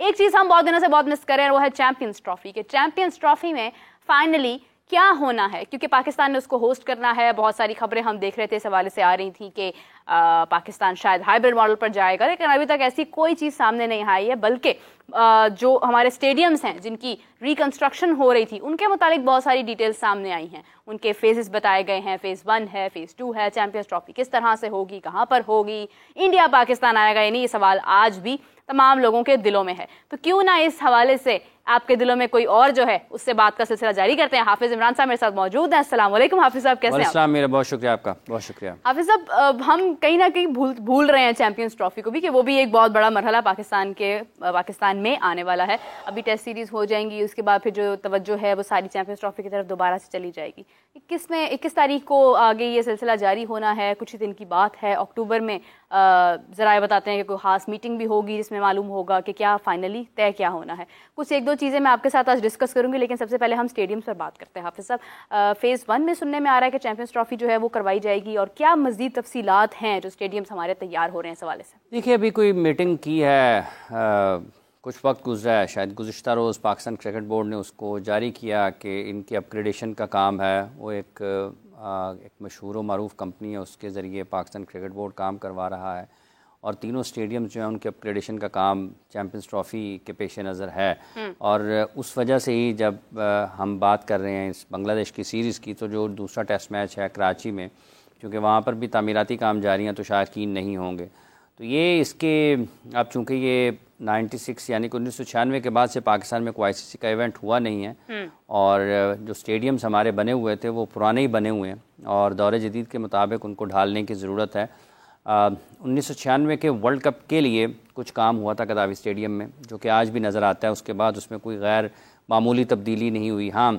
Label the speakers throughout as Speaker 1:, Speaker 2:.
Speaker 1: एक चीज हम बहुत दिनों से बहुत मिस कर रहे हैं, वो है चैंपियंस ट्रॉफी के। चैंपियंस ट्रॉफी में फाइनली क्या होना है, क्योंकि पाकिस्तान ने उसको होस्ट करना है। बहुत सारी खबरें हम देख रहे थे, इस हवाले से आ रही थी कि पाकिस्तान शायद हाइब्रिड मॉडल पर जाएगा, लेकिन अभी तक ऐसी कोई चीज़ सामने नहीं आई है। बल्कि जो हमारे स्टेडियम्स हैं जिनकी रिकंस्ट्रक्शन हो रही थी, उनके मुतालिक बहुत सारी डिटेल्स सामने आई हैं। उनके फेजेस बताए गए हैं, फेज़ 1 है, फेज़ 2 है। चैंपियंस ट्रॉफी किस तरह से होगी, कहाँ पर होगी, इंडिया पाकिस्तान आएगा या नहीं, ये सवाल आज भी तमाम लोगों के दिलों में है। तो क्यों ना इस हवाले से आपके दिलों में कोई और जो है उससे बात का सिलसिला जारी करते हैं। हाफिज इमरान साहब मेरे साथ मौजूद हैं। अस्सलाम वालेकुम हाफिज साहब, कैसे हैं आप?
Speaker 2: मेरा बहुत शुक्रिया, आपका बहुत शुक्रिया।
Speaker 1: हाफिज साहब, हम कहीं ना कहीं भूल रहे हैं चैंपियंस ट्रॉफी को भी, कि वो भी एक बहुत बड़ा मरहला पाकिस्तान में आने वाला है। अभी टेस्ट सीरीज हो जाएंगी, उसके बाद फिर जो तवज्जो है वो सारी चैंपियंस ट्रॉफी की तरफ दोबारा से चली जाएगी। 21 तारीख को आगे ये सिलसिला जारी होना है, कुछ ही दिन की बात है। अक्टूबर में ज़रा बताते हैं कि कोई खास मीटिंग भी होगी जिसमें मालूम होगा कि क्या फाइनली तय क्या होना है। कुछ एक दो चीज़ें मैं आपके साथ आज डिस्कस करूंगी, लेकिन सबसे पहले हम स्टेडियम्स पर बात करते हैं। हाफिज साहब, फेज़ 1 में सुनने में आ रहा है कि चैंपियंस ट्रॉफी जो है वो करवाई जाएगी, और क्या मज़ीद तफसीलात हैं जो स्टेडियम्स हमारे तैयार हो रहे हैं इस हवाले से?
Speaker 2: देखिए, अभी कोई मीटिंग की है, कुछ वक्त गुजरा है, शायद गुज़िश्ता रोज़ पाकिस्तान क्रिकेट बोर्ड ने उसको जारी किया कि इनकी अपग्रेडेशन का काम है। वो एक मशहूर व मारूफ कंपनी है, उसके ज़रिए पाकिस्तान क्रिकेट बोर्ड काम करवा रहा है, और तीनों स्टेडियम जो है उनके अपग्रेडेशन का काम चैंपियंस ट्रॉफ़ी के पेश नज़र है। और उस वजह से ही जब हम बात कर रहे हैं इस बांग्लादेश की सीरीज़ की, तो जो दूसरा टेस्ट मैच है कराची में, क्योंकि वहाँ पर भी तामीराती काम जारी हैं, तो शायकीन नहीं होंगे। तो ये इसके अब चूँकि ये 96 यानी कि 1996 के बाद से पाकिस्तान में कोई ICC का इवेंट हुआ नहीं है, और जो स्टेडियम्स हमारे बने हुए थे वो पुराने ही बने हुए हैं, और दौर जदीद के मुताबिक उनको ढालने की ज़रूरत है। 1996 के वर्ल्ड कप के लिए कुछ काम हुआ था गद्दाफी स्टेडियम में, जो कि आज भी नज़र आता है। उसके बाद उसमें कोई गैर मामूली तब्दीली नहीं हुई। हाँ,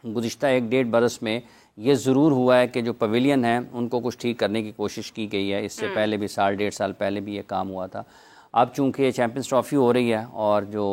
Speaker 2: गुज़िश्ता 1-1.5 बरस में ये ज़रूर हुआ है कि जो पवेलियन हैं उनको कुछ ठीक करने की कोशिश की गई है। इससे पहले भी 1.5 साल पहले भी ये काम हुआ था। अब चूँकि चैंपियंस ट्रॉफ़ी हो रही है और जो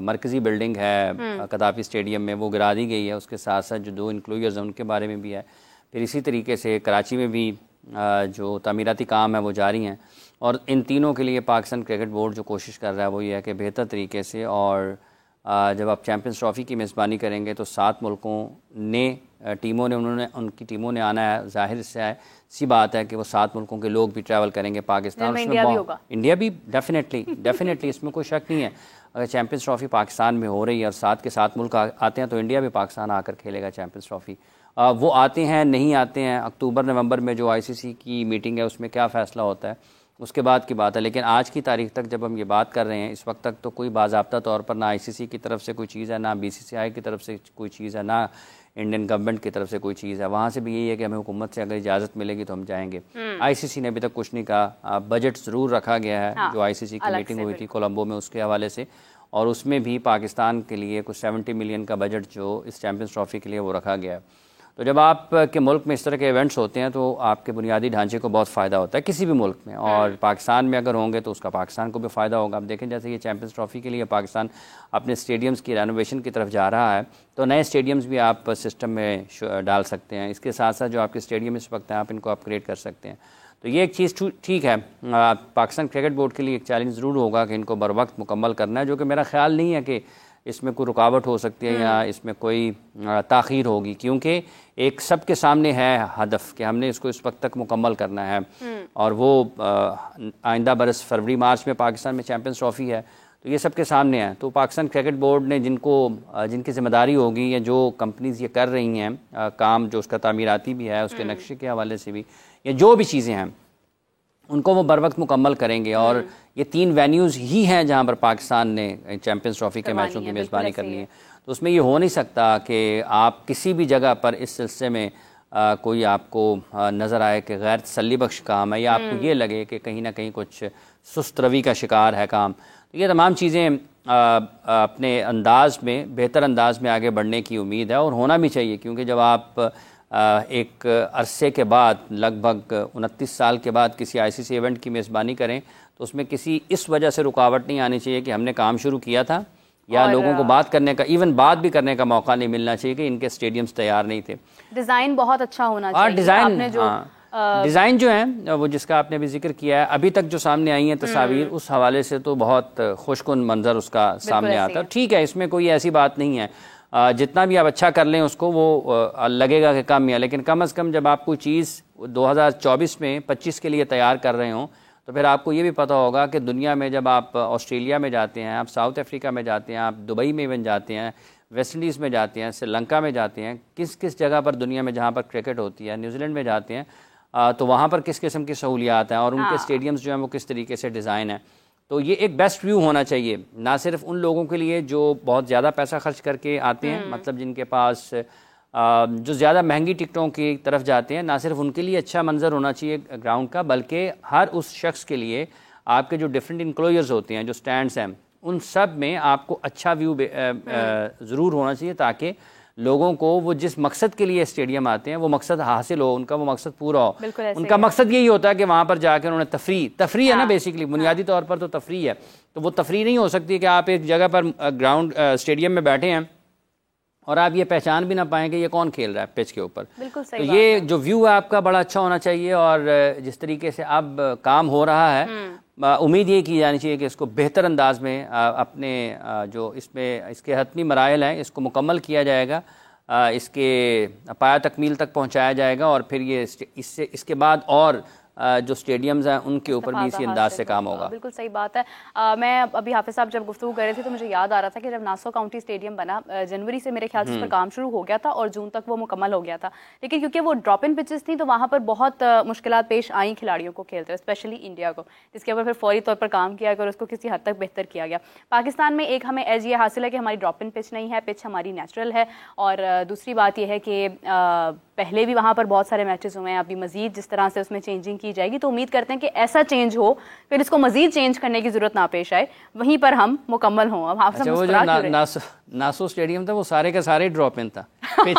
Speaker 2: मरकज़ी बिल्डिंग है गद्दाफी स्टेडियम में वो गिरा दी गई है, उसके साथ साथ जो 2 इंक्लोजर्स हैं उनके बारे में भी है। फिर इसी तरीके से कराची में भी जो तामीराती काम है वो जारी हैं, और इन तीनों के लिए पाकिस्तान क्रिकेट बोर्ड जो कोशिश कर रहा है वो ये है कि बेहतर तरीके से, और जब आप चैंपियंस ट्रॉफ़ी की मेज़बानी करेंगे तो 7 मुल्कों ने उनकी टीमों ने आना है। जाहिर सी बात है कि वो 7 मुल्कों के लोग भी ट्रैवल करेंगे पाकिस्तान। इंडिया भी डेफिनेटली इसमें कोई शक नहीं है। अगर चैंपियंस ट्रॉफ़ी पाकिस्तान में हो रही है और 7 के 7 मुल्क आते हैं, तो इंडिया भी पाकिस्तान आकर खेलेगा चैंपियंस ट्रॉफ़ी। वो आते हैं नहीं आते हैं, अक्टूबर नवंबर में जो ICC की मीटिंग है उसमें क्या फ़ैसला होता है उसके बाद की बात है। लेकिन आज की तारीख तक जब हम ये बात कर रहे हैं, इस वक्त तक तो कोई बाज़ाब्ता तौर पर ना ICC की तरफ से कोई चीज़ है, ना BCCI की तरफ से कोई चीज़ है, ना इंडियन गवर्नमेंट की तरफ से कोई चीज़ है। वहाँ से भी यही है कि हमें हुकूमत से अगर इजाज़त मिलेगी तो हम जाएंगे। ICC ने अभी तक कुछ नहीं कहा। बजट ज़रूर रखा गया है। हाँ, जो ICC की मीटिंग हुई थी कोलंबो में, उसके हवाले से, और उसमें भी पाकिस्तान के लिए कुछ 70 मिलियन का बजट जो इस चैंपियंस ट्रॉफ़ी के लिए वो रखा गया है। तो जब आप के मुल्क में इस तरह के इवेंट्स होते हैं तो आपके बुनियादी ढांचे को बहुत फ़ायदा होता है किसी भी मुल्क में, और पाकिस्तान में अगर होंगे तो उसका पाकिस्तान को भी फ़ायदा होगा। अब देखें, जैसे ये चैंपियंस ट्रॉफ़ी के लिए पाकिस्तान अपने स्टेडियम्स की रेनोवेशन की तरफ जा रहा है, तो नए स्टेडियम्स भी आप सिस्टम में डाल सकते हैं। इसके साथ साथ जो आपके स्टेडियम इस वक्त हैं आप इनको अपग्रेड कर सकते हैं। तो ये एक चीज़ ठीक है। पाकिस्तान क्रिकेट बोर्ड के लिए एक चैलेंज ज़रूर होगा कि इनको बर वक्त मुकम्मल करना है, जो कि मेरा ख्याल नहीं है कि इसमें कोई रुकावट हो सकती है या इसमें कोई ताख़ीर होगी, क्योंकि एक सबके सामने है हदफ कि हमने इसको इस वक्त तक मुकम्मल करना है। और वो आइंदा बरस फरवरी मार्च में पाकिस्तान में चैंपियंस ट्रॉफ़ी है, तो ये सबके सामने है। तो पाकिस्तान क्रिकेट बोर्ड ने जिनकी ज़िम्मेदारी होगी, या जो कंपनीज़ ये कर रही हैं काम, जो उसका तामीराती भी है, उसके नक्शे के हवाले से भी, या जो भी चीज़ें हैं उनको वो बर वक्त मुकम्मल करेंगे। और ये 3 वेन्यूज़ ही हैं जहाँ पर पाकिस्तान ने चैंपियंस ट्रॉफ़ी के मैचों की मेज़बानी करनी है। तो उसमें ये हो नहीं सकता कि आप किसी भी जगह पर इस सिलसिले में कोई आपको नज़र आए कि गैर तसल्ली बख्श काम है, या आपको ये लगे कि कहीं ना कहीं कुछ सुस्त रवि का शिकार है काम। तो ये तमाम चीज़ें अपने अंदाज में, बेहतर अंदाज में आगे बढ़ने की उम्मीद है, और होना भी चाहिए, क्योंकि जब आप एक अरसे के बाद, लगभग 29 साल के बाद किसी ICC इवेंट की मेज़बानी करें, तो उसमें किसी इस वजह से रुकावट नहीं आनी चाहिए कि हमने काम शुरू किया था, या लोगों को बात करने का, इवन बात भी करने का मौका नहीं मिलना चाहिए कि इनके स्टेडियम्स तैयार नहीं थे।
Speaker 1: डिज़ाइन बहुत अच्छा होना चाहिए। डिज़ाइन आपने जो
Speaker 2: डिज़ाइन जो है वो जिसका आपने भी जिक्र किया है, अभी तक जो सामने आई हैं तस्वीर, उस हवाले से तो बहुत खुशकुन मंजर उसका सामने आता है। ठीक है, इसमें कोई ऐसी बात नहीं है, जितना भी आप अच्छा कर लें उसको वो लगेगा कि कम है, लेकिन कम अज़ कम जब आप कोई चीज़ 2024 में 25 के लिए तैयार कर रहे हों तो फिर आपको ये भी पता होगा कि दुनिया में जब आप ऑस्ट्रेलिया में जाते हैं, आप साउथ अफ्रीका में जाते हैं, आप दुबई में इवन जाते हैं, वेस्ट इंडीज़ में जाते हैं, श्रीलंका में जाते हैं, किस किस जगह पर दुनिया में जहाँ पर क्रिकेट होती है, न्यूजीलैंड में जाते हैं, तो वहाँ पर किस किस्म की सहूलियात हैं और उनके स्टेडियम्स जो हैं वो किस तरीके से डिज़ाइन है। तो ये एक बेस्ट व्यू होना चाहिए, ना सिर्फ उन लोगों के लिए जो बहुत ज़्यादा पैसा खर्च करके आते हैं, मतलब जिनके पास जो ज़्यादा महंगी टिकटों की तरफ जाते हैं, ना सिर्फ उनके लिए अच्छा मंजर होना चाहिए ग्राउंड का, बल्कि हर उस शख्स के लिए आपके जो डिफरेंट इंक्लोजर्स होते हैं, जो स्टैंड्स हैं, उन सब में आपको अच्छा व्यू ज़रूर होना चाहिए ताकि लोगों को वो जिस मकसद के लिए स्टेडियम आते हैं वो मकसद हासिल हो, उनका वो मकसद पूरा हो। उनका मकसद यही होता है कि वहाँ पर जाकर उन्होंने तफरी है ना, बेसिकली बुनियादी तौर पर तो तफरी है। तो वो तफरी नहीं हो सकती कि आप एक जगह पर ग्राउंड स्टेडियम में बैठे हैं और आप ये पहचान भी ना पाएँ कि ये कौन खेल रहा है पिच के ऊपर।
Speaker 1: तो
Speaker 2: ये जो व्यू है आपका बड़ा अच्छा होना चाहिए और जिस तरीके से अब काम हो रहा है, उम्मीद ये की जानी चाहिए कि इसको बेहतर अंदाज में अपने जो इसके हतमी मराइल हैं इसको मुकम्मल किया जाएगा, इसके पाया तकमील तक पहुंचाया जाएगा और फिर ये इसके बाद और जो स्टेडियम्स हैं उनके ऊपर भी इसी अंदाज से काम होगा।
Speaker 1: बिल्कुल सही बात है। मैं अभी हाफिज साहब जब गुफ्तगू कर रहे थे तो मुझे याद आ रहा था कि जब नासो काउंटी स्टेडियम बना जनवरी से मेरे ख्याल से इस पर काम शुरू हो गया था और जून तक वो मुकम्मल हो गया था, लेकिन क्योंकि वो ड्रॉप इन पिचेस थी तो वहाँ पर बहुत मुश्किलात पेश आई खिलाड़ियों को खेलते हुए, स्पेशली इंडिया को, जिसके ऊपर फिर फौरी तौर पर काम किया गया और उसको किसी हद तक बेहतर किया गया। पाकिस्तान में एक हमें एज ये हासिल है कि हमारी ड्रॉप इन पिच नहीं है, पिच हमारी नेचुरल है, और दूसरी बात यह है कि पहले भी वहाँ पर बहुत सारे मैचेस हुए हैं, अभी मजीद जिस तरह से उसमें चेंजिंग की जाएगी तो उम्मीद करते हैं कि ऐसा चेंज हो फिर इसको मजीद चेंज करने की जरूरत ना पेश आए, वहीं पर हम मुकम्मल हों। अब
Speaker 2: अच्छा, वो जो नासो स्टेडियम था वो सारे का सारे ड्रॉप इन था पिच।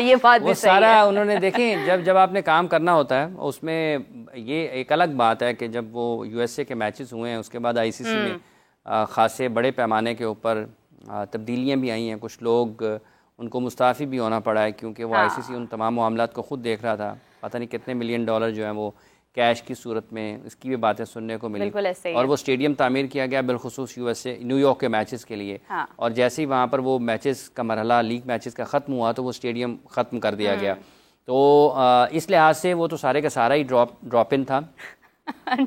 Speaker 1: ये बात
Speaker 2: वो सारा उन्होंने देखें, जब आपने काम करना होता है उसमें ये एक अलग बात है कि जब वो यूएसए के मैचेस हुए हैं उसके बाद आईसीसी में खासे बड़े पैमाने के ऊपर तब्दीलियाँ भी आई हैं, कुछ लोग उनको मुस्ताफ़ी भी होना पड़ा है क्योंकि वो आईसीसी उन तमाम मामलात को ख़ुद देख रहा था, पता नहीं कितने मिलियन डॉलर जो हैं वो कैश की सूरत में, इसकी भी बातें सुनने को मिली। और वो स्टेडियम तामीर किया गया बिलखुसूस यूएसए न्यूयॉर्क के मैचेस के लिए, और जैसे ही वहाँ पर वो मैचेस का मरहला लीग मैचेस का ख़त्म हुआ तो वो स्टेडियम ख़त्म कर दिया गया। तो इस लिहाज से वो तो सारे का सारा ही ड्रॉप इन था,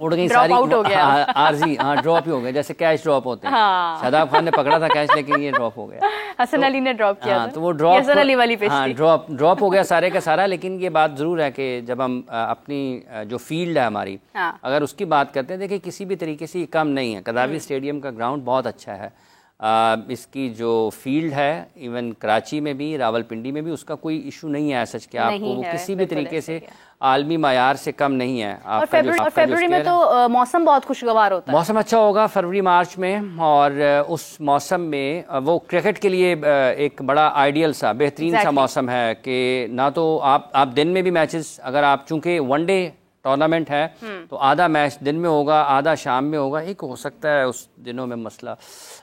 Speaker 2: उड़ गई सारी आरजी, ड्रॉप ही हो गया, जैसे कैश ड्रॉप होते हैं। शादाब खान ने पकड़ा था कैश, लेकिन ये ड्रॉप हो गया,
Speaker 1: हसन अली ने ड्रॉप किया,
Speaker 2: तो वो ड्रॉप हो गया सारे का सारा। लेकिन ये बात जरूर है कि जब हम अपनी जो फील्ड है हमारी, अगर उसकी बात करते हैं, देखिए किसी भी तरीके से ये कम नहीं है। कदावी स्टेडियम का ग्राउंड बहुत अच्छा है, इसकी जो फील्ड है इवन कराची में भी, रावलपिंडी में भी, उसका कोई इशू नहीं है सच कि आपको वो किसी भी तरीके से आलमी मायार से कम नहीं है।
Speaker 1: और फरवरी में तो मौसम बहुत खुशगवार होता है,
Speaker 2: मौसम अच्छा होगा फरवरी मार्च में, और उस मौसम में वो क्रिकेट के लिए एक बड़ा आइडियल सा बेहतरीन सा मौसम है कि ना तो आप दिन में भी मैचेस, अगर आप चूंकि वनडे टूर्नामेंट है तो आधा मैच दिन में होगा, आधा शाम में होगा। एक हो सकता है उस दिनों में मसला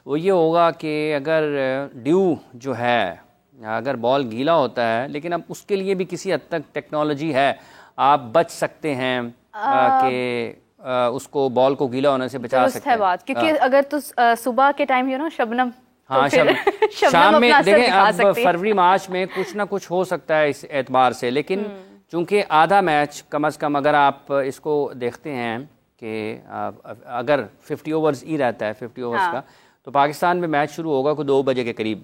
Speaker 2: वो ये होगा कि अगर ड्यू जो है, अगर बॉल गीला होता है, लेकिन अब उसके लिए भी किसी हद तक टेक्नोलॉजी है, आप बच सकते हैं कि उसको बॉल को गीला होने से बचा सकते हैं।
Speaker 1: बात क्योंकि अगर तो सुबह के टाइम शबनम,
Speaker 2: हाँ, शाम में देखें, अब फरवरी मार्च में कुछ ना कुछ हो सकता है इस एतबार से, लेकिन चूंकि आधा मैच कम अज़ कम अगर आप इसको देखते हैं कि अगर 50 ओवर्स ही रहता है 50 ओवर्स का, तो पाकिस्तान में मैच शुरू होगा कोई 2 बजे के करीब।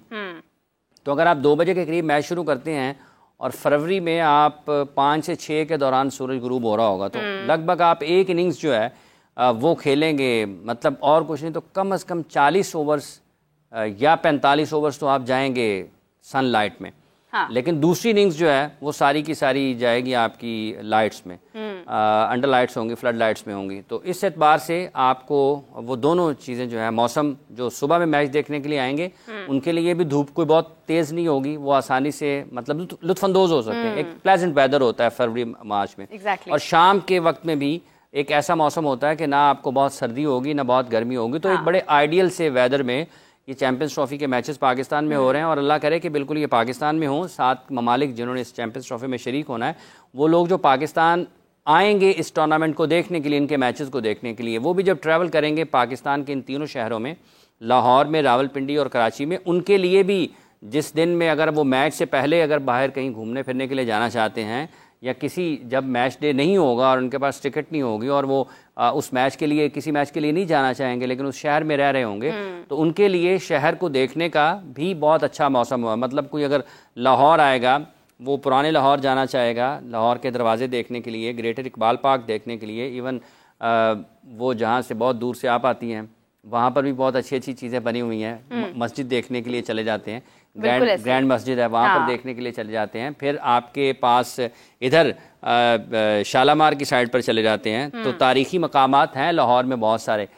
Speaker 2: तो अगर आप 2 बजे के करीब मैच शुरू करते हैं और फरवरी में आप 5 से 6 के दौरान सूरज गुरूब हो रहा होगा, तो लगभग आप एक इनिंग्स जो है वो खेलेंगे, मतलब और कुछ नहीं तो कम अज़ कम 40 ओवर्स या 45 ओवर्स तो आप जाएंगे सनलाइट में। लेकिन दूसरी इनिंग्स जो है वो सारी की सारी जाएगी आपकी लाइट्स में, अंडर लाइट्स होंगी, फ्लड लाइट्स में होंगी। तो इस एतबार से आपको वो दोनों चीज़ें जो है, मौसम जो सुबह में मैच देखने के लिए आएंगे उनके लिए भी धूप कोई बहुत तेज़ नहीं होगी, वो आसानी से मतलब लुत्फानंदोज हो सकते हैं। एक प्लेजेंट वेदर होता है फरवरी मार्च में। और शाम के वक्त में भी एक ऐसा मौसम होता है कि ना आपको बहुत सर्दी होगी ना बहुत गर्मी होगी, तो एक बड़े आइडियल से वेदर में ये चैम्पियंस ट्रॉफी के मैचेस पाकिस्तान में हो रहे हैं, और अल्लाह करे कि बिल्कुल ये पाकिस्तान में हों। 7 ममालिक जिन्होंने इस चैम्पियंस ट्रॉफी में शरीक होना है, वो लोग जो पाकिस्तान आएंगे इस टूर्नामेंट को देखने के लिए, इनके मैचेस को देखने के लिए, वो भी जब ट्रैवल करेंगे पाकिस्तान के इन तीनों शहरों में, लाहौर में, रावलपिंडी और कराची में, उनके लिए भी जिस दिन में अगर वो मैच से पहले अगर बाहर कहीं घूमने फिरने के लिए जाना चाहते हैं, या किसी जब मैच डे नहीं होगा और उनके पास टिकट नहीं होगी और वो उस मैच के लिए, किसी मैच के लिए नहीं जाना चाहेंगे लेकिन उस शहर में रह रहे होंगे, तो उनके लिए शहर को देखने का भी बहुत अच्छा मौसम हुआ। मतलब कोई अगर लाहौर आएगा, वो पुराने लाहौर जाना चाहेगा, लाहौर के दरवाजे देखने के लिए, ग्रेटर इकबाल पार्क देखने के लिए, इवन वो जहाँ से बहुत दूर से आप आती हैं वहाँ पर भी बहुत अच्छी अच्छी चीज़ें बनी हुई हैं, मस्जिद देखने के लिए चले जाते हैं, ग्रैंड मस्जिद है वहाँ पर देखने के लिए चले जाते हैं। फिर आपके पास इधर शालामार की साइड पर चले जाते हैं, तो तारीख़ी मकामात हैं लाहौर में बहुत सारे।